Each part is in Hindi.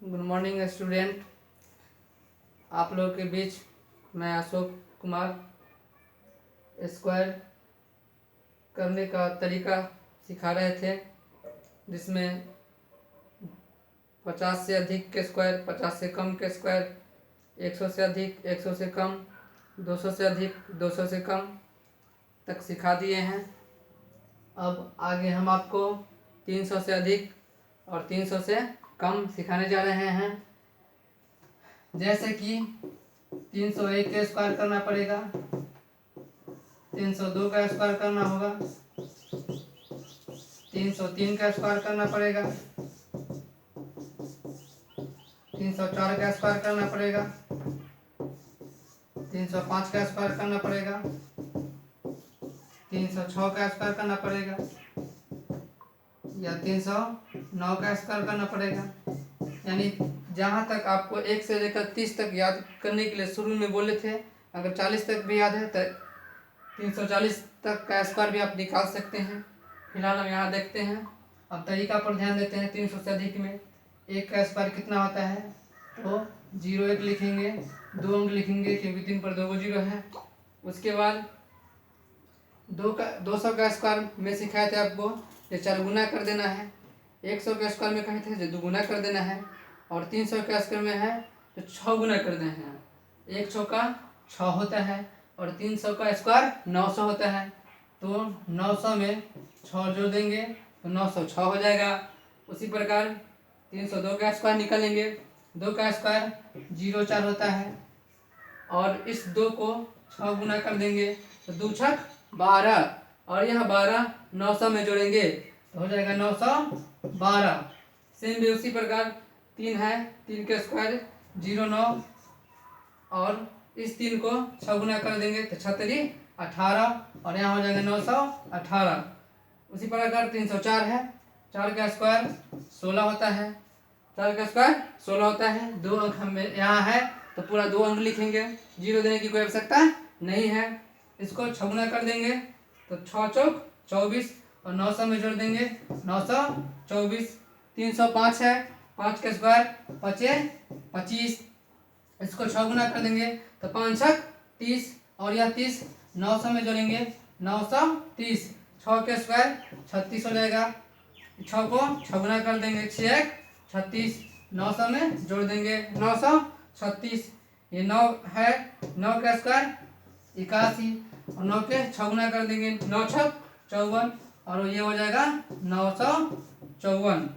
Good morning student. आप लोगों के बीच मैं अशोक कुमार स्क्वायर करने का तरीका सिखा रहे थे, जिसमें 50 से अधिक के स्क्वायर, 50 से कम के स्क्वायर, 100 से अधिक, 100 से कम, 200 से अधिक, 200 से कम तक सिखा दिए हैं। अब आगे हम आपको 300 से अधिक और 300 से कम सिखाने जा रहे हैं। जैसे कि 301 का स्क्वायर करना पड़ेगा, 302 का स्क्वायर करना होगा, 303 का स्क्वायर करना पड़ेगा, 304 का स्क्वायर करना पड़ेगा, 305 का स्क्वायर करना पड़ेगा, 306 का स्क्वायर करना पड़ेगा या 309 का स्क्वायर करना पड़ेगा। यानी जहाँ तक आपको 1 से लेकर 30 तक याद करने के लिए शुरू में बोले थे, अगर 40 तक भी याद है तो 340 तक का स्क्वायर भी आप निकाल सकते हैं। फिलहाल हम यहाँ देखते हैं। अब तरीका पर ध्यान देते हैं। 300 से अधिक में 1 का स्क्वायर कितना होता है, तो 01 लिखेंगे, 2 अंक लिखेंगे क्योंकि 3 पर 2 जीरो है। उसके बाद 200 का स्क्वायर में सिखाए थे आपको, ये 4 गुना कर देना है। 100 के स्क्वायर में कहे थे जो 2 गुना कर देना है, और 300 के स्क्वायर में है तो 6 गुना कर देना है। 1 चौका 6 होता है और 300 का स्क्वायर 900 होता है, तो 900 में 6 जोड़ देंगे तो 906 हो जाएगा। उसी प्रकार 302 का स्क्वायर निकालेंगे। 2 का स्क्वायर 04 होता है और इस 2 को 6 गुना कर देंगे तो 2 छक 12, और यह 12 900 में जोड़ेंगे तो हो जाएगा 912। सेम भी उसी प्रकार 3 है, 3 के स्क्वायर 09, और इस 3 को 6 गुना कर देंगे तो 6 18, और यहाँ हो जाएगा 918। उसी प्रकार 304 है, 4 का स्क्वायर 16 होता है, 4 का स्क्वायर 16 होता है। 2 अंक हमें यहाँ है तो पूरा 2 अंक लिखेंगे, 0 देने की कोई आवश्यकता नहीं है। इसको 6 गुना कर देंगे तो 6 चौक 24, और 900 में जोड़ देंगे 924। 305 है, 5 का स्क्वायर 25, इसको 6 गुना कर देंगे तो 5 छक 30, और यह 30 900 में जोड़ेंगे 930। 6 के स्क्वायर 36 हो जाएगा, 6 को 6 गुना कर देंगे 6 36, 900 में जोड़ देंगे 936। ये 9 है, 9 का स्क्वायर 81, और 9 के 6 गुना कर देंगे 9 छक 54, और ये हो जाएगा 954।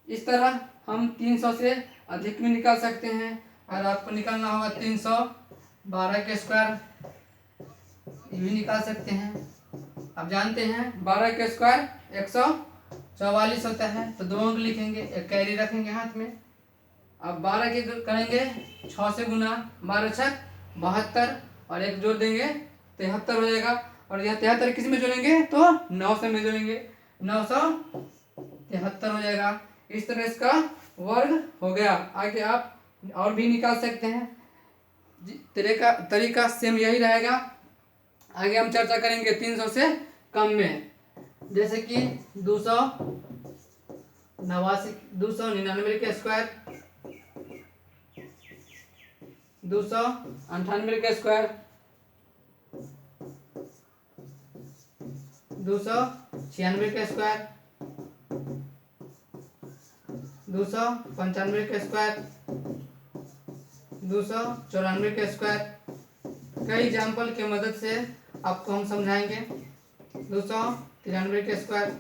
इस तरह हम 300 से अधिक भी निकाल सकते हैं। और आपको निकालना होगा 312 के स्क्वायर, ये भी निकाल सकते हैं। अब जानते हैं 12 के स्क्वायर 144 होता है, तो 2 अंक लिखेंगे, एक कैरी रखेंगे हाथ में। अब 12 के करेंगे 6 से गुना, 12 छक 72, और 1 जोड़ देंगे 73 हो जाएगा, और यह 73 किस में जोड़ेंगे तो 900 में जोड़ेंगे, 973 हो जाएगा। इस तरह इसका वर्ग हो गया। आगे आप और भी निकाल सकते हैं। तरीका सेम यही रहेगा। आगे हम चर्चा करेंगे 300 से कम में, जैसे कि 299 के स्क्वायर, 298 के स्क्वायर, 296 के स्क्वायर, 295 के स्क्वायर, 294 के स्क्वायर। कई एग्जाम्पल के मदद से आपको हम समझाएंगे। 293 के स्क्वायर,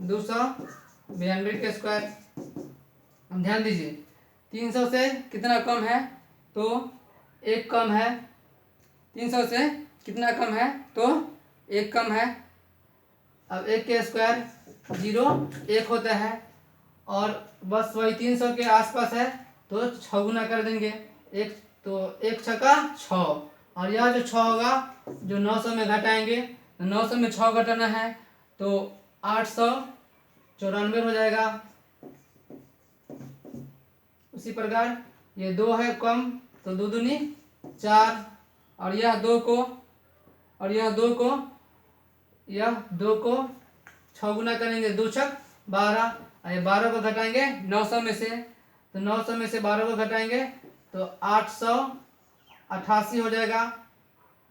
292 के स्क्वायर। ध्यान दीजिए 300 से कितना कम है तो 1 कम है, 300 से कितना कम है तो 1 कम है। अब 1 के स्क्वायर 1 होता है, और बस वही 300 के आसपास है तो 6 गुना कर देंगे, 1 तो 1 छक्का 6, और यह जो 6 होगा जो 900 में घटाएंगे तो 900 में 6 घटाना है तो 894 हो जाएगा। उसी प्रकार ये 2 है कम तो 2 दूनी 4, और यह 2 को 6 गुना करेंगे 2 छक 12, ये 12 को घटाएंगे 900 में से, तो 900 में से 12 को घटाएंगे तो 888 हो जाएगा।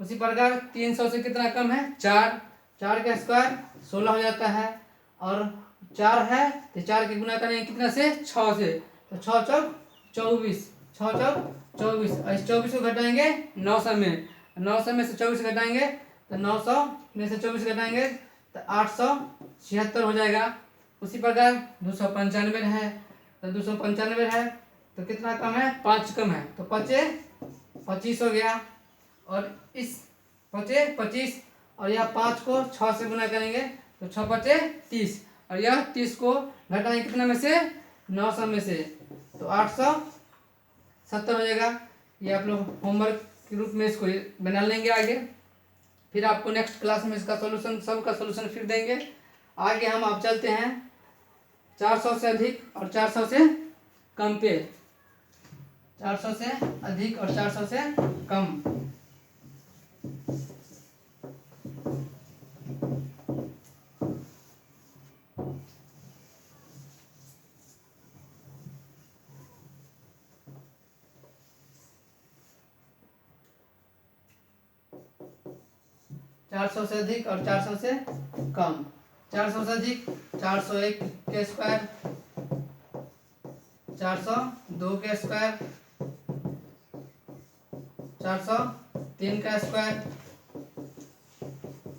उसी प्रकार 300 से कितना कम है 4, 4 का स्क्वायर 16 हो जाता है, और 4 है तो 4 के गुना करेंगे कितना से 6 से, तो 6 चौक 24, 6 चौक 24, और इस 24 को घटाएंगे 900 में, 900 में से 24 घटाएंगे तो 900 में से 24 घटाएंगे तो 876 हो जाएगा। उसी प्रकार 295 है, तो 295 है तो कितना कम है 5 कम है, तो 25 हो गया, और इस 25 और यह 5 को 6 से गुना करेंगे तो 6 5 30, और यह 30 को घटाएंगे कितना में से 900 में से, तो 870 हो जाएगा। ये आप लोग होमवर्क के रूप में इसको बना लेंगे आगे, फिर आपको नेक्स्ट क्लास में इसका सॉल्यूशन, सब का सॉल्यूशन फिर देंगे। आगे हम आप चलते हैं 400 से अधिक और 400 से कम पे, 400 से अधिक और 400 से कम। चार सौ से अधिक और 400 से कम। 400 से अधिक 401 के स्क्वायर, 402 के स्क्वायर, 403 का स्क्वायर,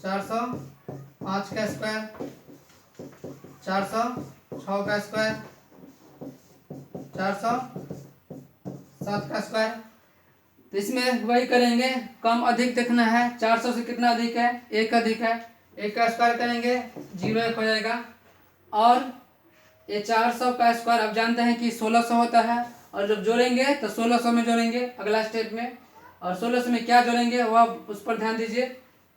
405 का स्क्वायर, 406 का स्क्वायर, 407 का स्क्वायर। तो इसमें वही करेंगे, कम अधिक देखना है। 400 से कितना अधिक है 1 अधिक है, 1 का स्क्वायर करेंगे 0 1 हो जाएगा। और ये 400 का स्क्वायर आप जानते हैं कि 1600 होता है, और जब जोड़ेंगे तो 1600 में जोड़ेंगे अगला स्टेप में, और 1600 में क्या जोड़ेंगे वह उस पर ध्यान दीजिए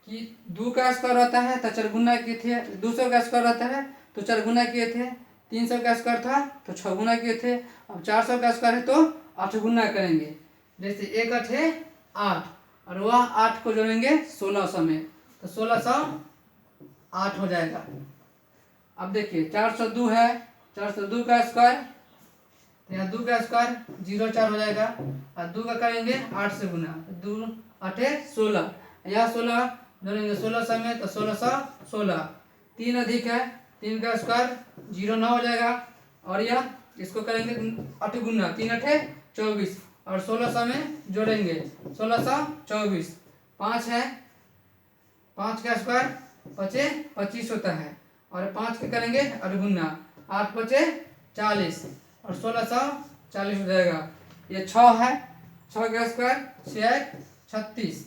कि 2 का स्क्वायर होता है तो 4 गुना किए थे, 200 का स्क्वायर होता है तो 4 गुना किए थे, 300 का स्क्वायर था तो 6 गुना किए थे, अब 400 का स्क्वायर है तो 8 गुना करेंगे। जैसे 1 8 है 8, और वह 8 को जोड़ेंगे 1600 में तो 1608 हो जाएगा। अब देखिए 402 है, 402 का स्क्वायर, तो यहाँ 2 का स्क्वायर 0 4 हो जाएगा, और 2 का करेंगे 8 से गुना, 2 8 16, यहाँ 16 जोड़ेंगे 1600 में तो 1616। 3 अधिक है, 3 का स्क्वायर 0 9 हो जाएगा, और यह इसको करेंगे 8 गुना, 3 8 24, और 1600 में जोड़ेंगे 1624। 5 है, 5 का स्क्वायर 25 होता है, और 5 के करेंगे 8 गुना, 8 40, और 1640 हो जाएगा। ये 6 है, 6 का स्क्वायर 6 36,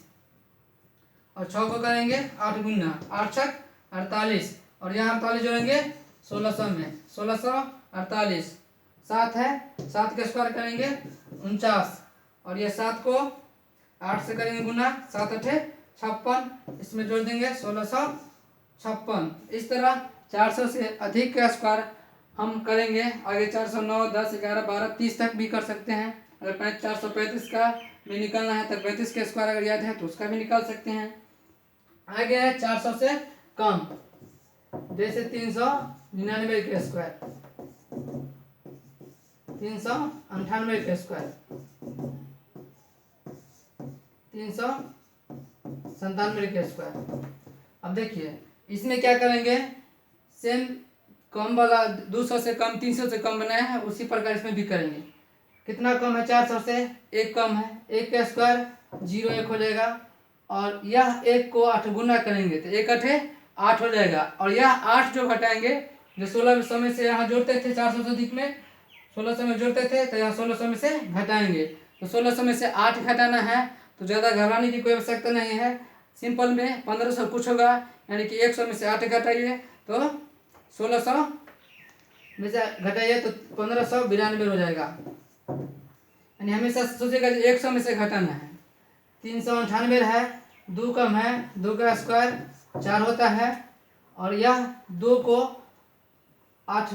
और 6 को करेंगे 8 गुना, 8 6 48, और यहाँ 48 जोड़ेंगे 1600 में 1648। 7 है, 7 का स्क्वायर करेंगे 49, और ये 7 को 8 से करेंगे गुना, 7 8 56, इसमें जोड़ देंगे 1656। इस तरह 400 से अधिक का स्क्वायर हम करेंगे आगे। 409 10 11 12 30 तक भी कर सकते हैं। अगर 435 का भी निकालना है तो 35 के स्क्वायर अगर याद है तो उसका भी निकाल सकते हैं। आगे है 400 से कम, जैसे 399 के स्क्वायर, 398 के स्क्वायर, 397 के स्क्वायर। अब देखिए इसमें क्या करेंगे, सेम कम वाला 200 से कम 300 से कम बनाया है, उसी प्रकार इसमें भी करेंगे। कितना कम है 400 से 1 कम है, 1 का स्क्वायर 0 1 हो जाएगा, और यह 1 को 8 गुना करेंगे तो 1 8 8 हो जाएगा, और यह 8 जो घटाएंगे जो 1600 में से यहाँ जोड़ते थे 400 से अधिक में 1600 में जोड़ते थे तो यहाँ 1600 में से घटाएंगे, तो 1600 में से 8 घटाना है, तो ज़्यादा घबराने की कोई आवश्यकता नहीं है। सिंपल में 1500 कुछ होगा, यानी कि 100 में से 8 घटाइए तो 1600 में से घटाइए तो 1592 हो जाएगा। यानी हमेशा सोचेगा 100 में से घटाना है। 398 है, 2 कम है, 2 का स्क्वायर 4 होता है, और यह 2 को 8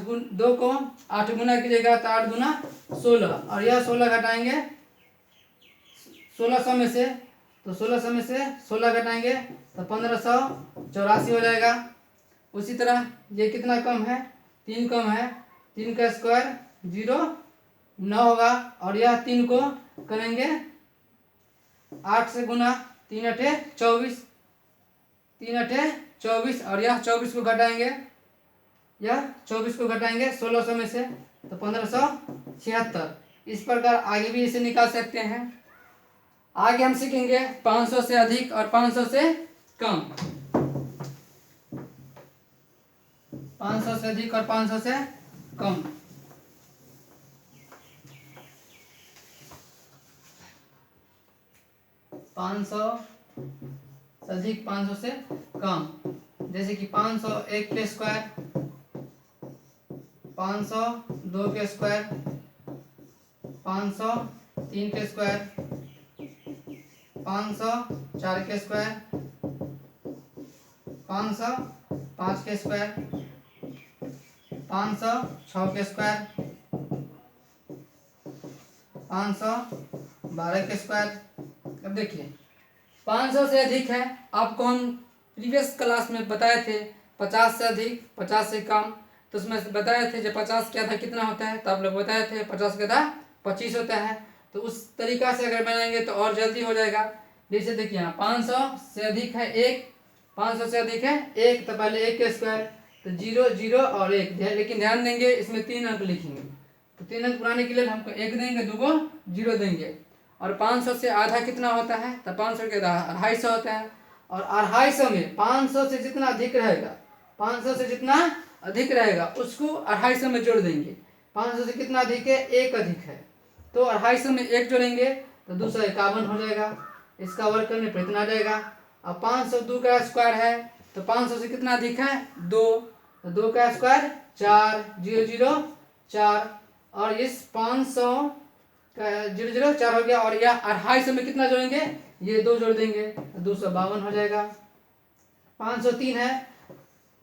गुना कीजिएगा तो 8 गुना 16, और यह 16 घटाएंगे 1600 में से, तो 1600 में से 16 घटाएंगे तो 1584 हो जाएगा। उसी तरह ये कितना कम है 3 कम है, 3 का स्क्वायर 0 9 होगा। और यह 3 को करेंगे 8 से गुना, 3 अठे 24, 3 अठे 24। और यह 24 को घटाएंगे, यह 24 को घटाएंगे 1600 में से, तो 1576। इस प्रकार आगे भी इसे निकाल सकते हैं। आगे हम सीखेंगे 500 से अधिक और 500 से कम। 500 से अधिक और 500 से कम। पाँच सौ से अधिक 500 से कम, जैसे कि 501 के स्क्वायर, 502 के स्क्वायर, 503 के स्क्वायर, 504 के स्क्वायर, 505 के स्क्वायर, 506 के स्क्वायर, 512 के स्क्वायर। अब देखिए 500 से अधिक है, आपको हम प्रीवियस क्लास में बताए थे 50 से अधिक 50 से कम, तो उसमें बताए थे जब 50 के आधा कितना होता है, तो आप लोग बताए थे 50 के आधा 25 होता है। तो उस तरीका से अगर बनाएंगे तो और जल्दी हो जाएगा। जैसे देखिए यहाँ 500 से अधिक है 1, 500 से अधिक है 1, तो पहले 1 के स्क्वायर, तो 0 0 और 1, लेकिन ध्यान देंगे इसमें 3 अंक लिखेंगे, तो 3 अंक बनाने के लिए हमको 1 देंगे, 2 को 0 देंगे। और 500 से आधा कितना होता है, तो 500 के आधा 250 होता है। और 250 में 500 से जितना अधिक रहेगा, 500 से जितना अधिक रहेगा उसको 250 में जोड़ देंगे। 500 से कितना अधिक है, 1 अधिक है, तो 250 में 1 जोड़ेंगे तो 251 हो जाएगा। इसका वर्ग करने पर इतना आ जाएगा। अब 502 का स्क्वायर है, तो 500 से कितना अधिक है, 2, तो 2 का स्क्वायर 4, 0 0 4। और इस 500 का 0 0 4 हो गया। और यह 250 में कितना जोड़ेंगे, ये 2 जोड़ देंगे, 252 हो जाएगा। 503 है,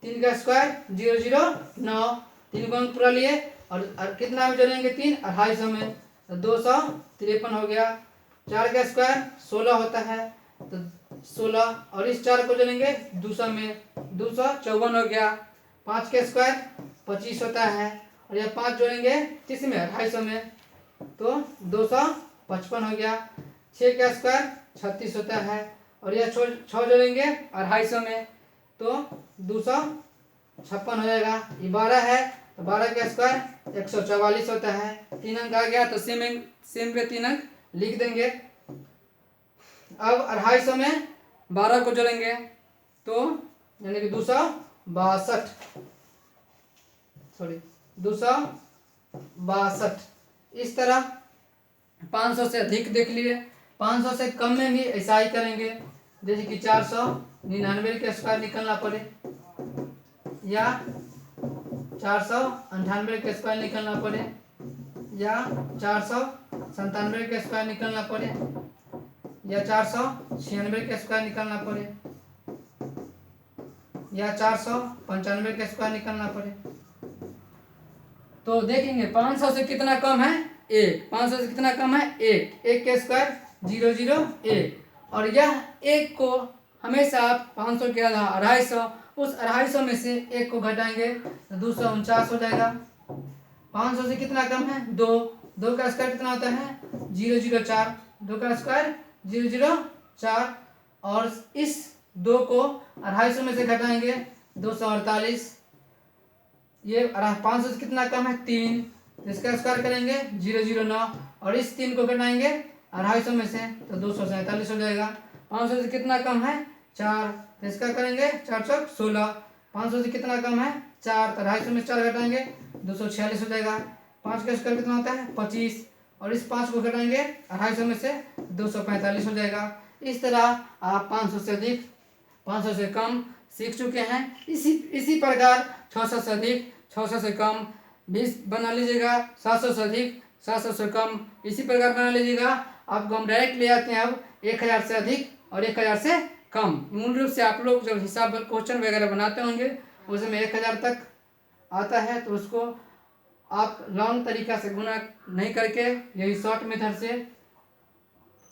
3 का स्क्वायर 0 0 9, 3 को अंक पूरा लिए, और कितना में जोड़ेंगे 3, 250 में, तो 253 हो गया। 4 का स्क्वायर 16 होता है, तो 16, और इस 4 को जोड़ेंगे 200 में, 254 हो गया। 5 का स्क्वायर 25 होता है, और यह 5 जोड़ेंगे किस में, 250 में, तो 255 हो गया। 6 का स्क्वायर 36 होता है, और यह 6 जोड़ेंगे 250 में, तो 256 हो जाएगा। ये 12 है, तो 12 का स्क्वायर 144 होता है। 3 अंक आ गया, तो सेम पे 3 अंक लिख देंगे। अब 250 में 12 को जोड़ेंगे, तो यानी कि 262, सॉरी 262। इस तरह 500 से अधिक देख लिए। 500 से कम में भी ऐसा ही करेंगे, जैसे कि 499 के स्क्वायर निकलना पड़े, या 498 के स्क्वायर निकलना पड़े, या 497 के स्क्वायर निकलना पड़े, या 496 के स्क्वायर निकलना पड़े, या 495 के स्क्वायर निकलना पड़े। तो देखेंगे 500 से कितना कम है, 1। 500 से कितना कम है, 1। 1 के स्क्वायर 0 0 1। और यह 1 को हमेशा आप 500 के आधा 250, उस 250 में से 1 को घटाएंगे तो 249 हो जाएगा। 500 से कितना कम है, 2। 2 का स्क्वायर कितना होता है, 0 0 4। 2 का स्क्वायर 0 0 4। और इस 2 को 250 में से घटाएंगे 248। ये 500 से कितना कम है, 3, तो इसका स्क्वायर करेंगे 0 0 9। और इस 3 को घटाएंगे 250 में से, तो 247 हो जाएगा। 500 से कितना कम है, 4, तो इसका करेंगे 4 4 16। 500 से कितना कम है, 4, तो 250 में 4 घटाएंगे 246 हो जाएगा। 5 का स्क्वायर कितना होता है, 25, और इस 5 को घटाएंगे 250 में से 245 हो जाएगा। इस तरह आप 500 से अधिक 500 से कम सीख चुके हैं। इसी प्रकार 600 से अधिक 600 से कम 20 बना लीजिएगा, 700 से अधिक 700 से कम इसी प्रकार बना लीजिएगा। आपको हम डायरेक्ट ले आते हैं अब 1000 से अधिक और 1000 से कम। मूल रूप से आप लोग जब हिसाब क्वेश्चन वगैरह बनाते होंगे उसमें 1000 तक आता है, तो उसको आप लॉन्ग तरीका से गुना नहीं करके यही शॉर्ट मेथड से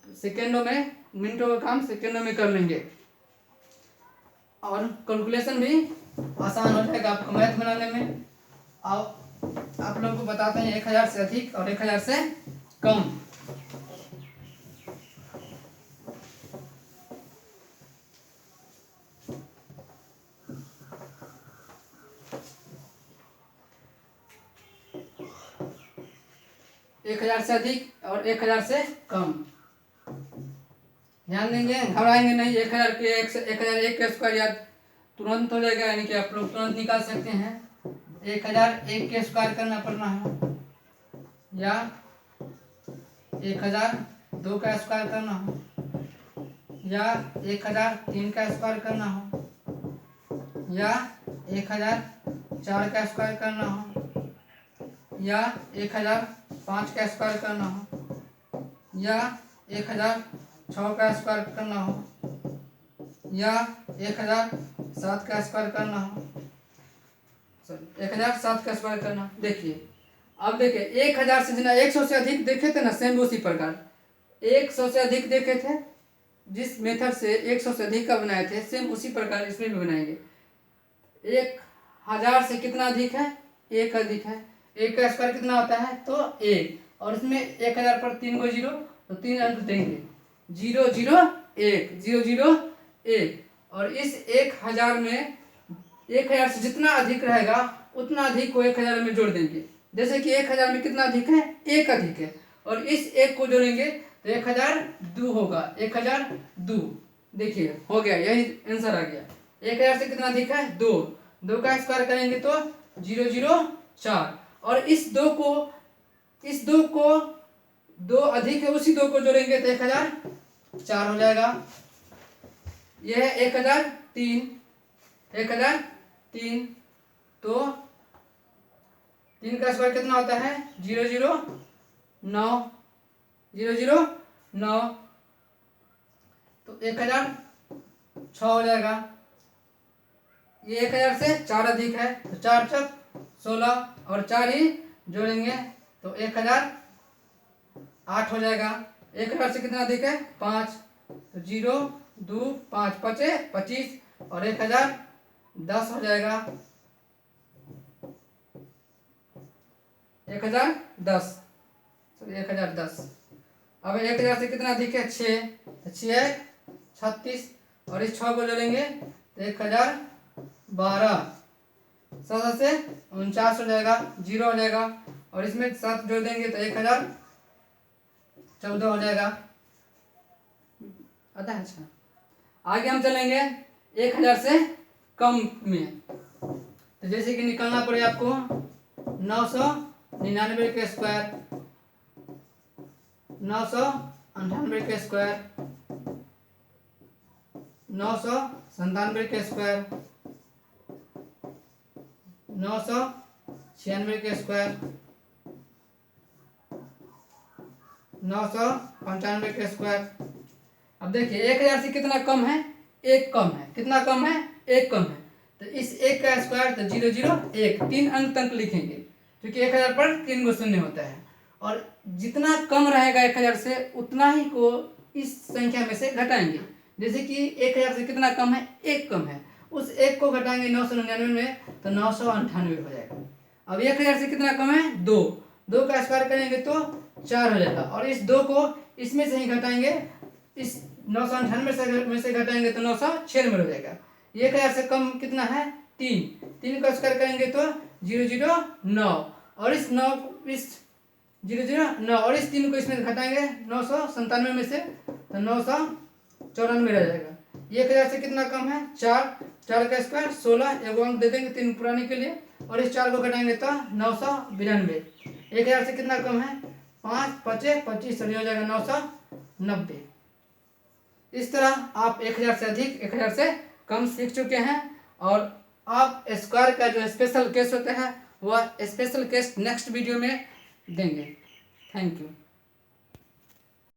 सेकेंडों में, मिनटों का काम सेकेंडों में कर लेंगे, और कैलकुलेशन भी आसान हो जाएगा आपको मैथ बनाने में। आप लोगों को बताते हैं 1000 से अधिक और 1000 से कम। एक 1000 से अधिक और 1000 से कम। ध्यान देंगे, घबराएंगे नहीं। 1000 के 1001 का स्क्वायर याद तुरंत हो जाएगा, यानी कि आप लोग तुरंत निकाल सकते हैं। 1001 के स्क्वायर करना पड़ना है, या 1002 का स्क्वायर करना हो, या 1003 का स्क्वायर करना हो, या 1004 का स्क्वायर करना हो, या 1005 का स्क्वायर करना हो, या 1006 का स्क्वायर करना हो, या 1007 का स्क्वायर करना हो, 1007 का स्क्वायर करना। देखिए अब देखिए 1000 से जितना 100 से अधिक देखे थे ना, सेम उसी प्रकार 100 से अधिक देखे थे, जिस मेथड से 100 से अधिक का बनाए थे, सेम उसी प्रकार इसमें भी बनाएंगे। 1000 से कितना अधिक है? 1 अधिक है। 1 का स्क्वायर कितना होता है? तो 1, और इसमें 1000 पर 3 को 0, तो 3 अंक देंगे 0 0 1 0 0 1। और इस 1000 में 1000 से जितना अधिक रहेगा उतना अधिक को 1000 में जोड़ देंगे। जैसे कि 1000 में कितना अधिक है? 1 अधिक है, और इस 1 को जोड़ेंगे तो 1002 होगा। 1002 देखिए हो गया, यही आंसर आ गया। 1000 से कितना अधिक है? 2। 2 का स्क्वायर करेंगे तो 0 0 4, और इस 2 को 2 अधिक है, उसी 2 को जोड़ेंगे तो 1004 हो जाएगा। यह है 1003। 1003 तो 3 का स्क्वायर कितना होता है? 0 0 9 0 0 9, तो 1006 हो जाएगा। ये 1000 से 4 अधिक है, तो 4 चक 16, और 4 ही जोड़ेंगे तो 1008 हो जाएगा। 1000 से कितना अधिक है? 5, तो 0 2 5 5 25, और 1010 हो जाएगा। 1010, सॉरी 1010। अब 1000 से कितना अधिक है? 6, तो 6 36, और इस 6 को जोड़ेंगे तो 1012, 7 से 49 हो जाएगा, 0 हो जाएगा, और इसमें 7 जोड़ देंगे तो 1014 हो जाएगा। आता है? अच्छा, आगे हम चलेंगे 1000 से कम में। तो जैसे कि निकालना पड़े आपको 999 के स्क्वायर, 998 के स्क्वायर, 997 के स्क्वायर, 996 के स्क्वायर, 995 के स्क्वायर। अब देखिए 1000 से कितना कम है? 1 कम है। कितना कम है? 1 कम है, तो इस 1 का स्क्वायर तो 0 0 1, 3 अंक तक लिखेंगे, क्योंकि 1000 पर 3 गो शून्य होता है, और जितना कम रहेगा 1000 से उतना ही को इस संख्या में से घटाएंगे। जैसे कि 1000 से कितना कम है? 1 कम है, उस 1 को घटाएंगे 999 में तो 998 हो जाएगा। अब 1000 से कितना कम है? 2। 2 का स्क्वायर करेंगे तो 4 हो जाएगा, और इस 2 को इसमें से ही घटाएंगे, इस 998 में से घटाएंगे तो 996 हो जाएगा। 1000 से कम कितना है? 3। 3 का स्क्वायर करेंगे तो 0 0 9, और इस 0 0 9, और इस 3 को इसमें घटाएंगे 997 में से तो 994 रह जाएगा। 1000 से कितना कम है? 4। 4 का स्क्वायर 16, एगो अंक दे देंगे 3 पुराने के लिए, और इस 4 को घटाएंगे तो 992। 1000 से कितना कम है? 5 5 25, हो जाएगा 990। इस तरह आप 1000 से अधिक 1000 से कम सीख चुके हैं, और आप स्क्वायर का जो स्पेशल केस होता है वह स्पेशल केस नेक्स्ट वीडियो में देंगे। Thank you.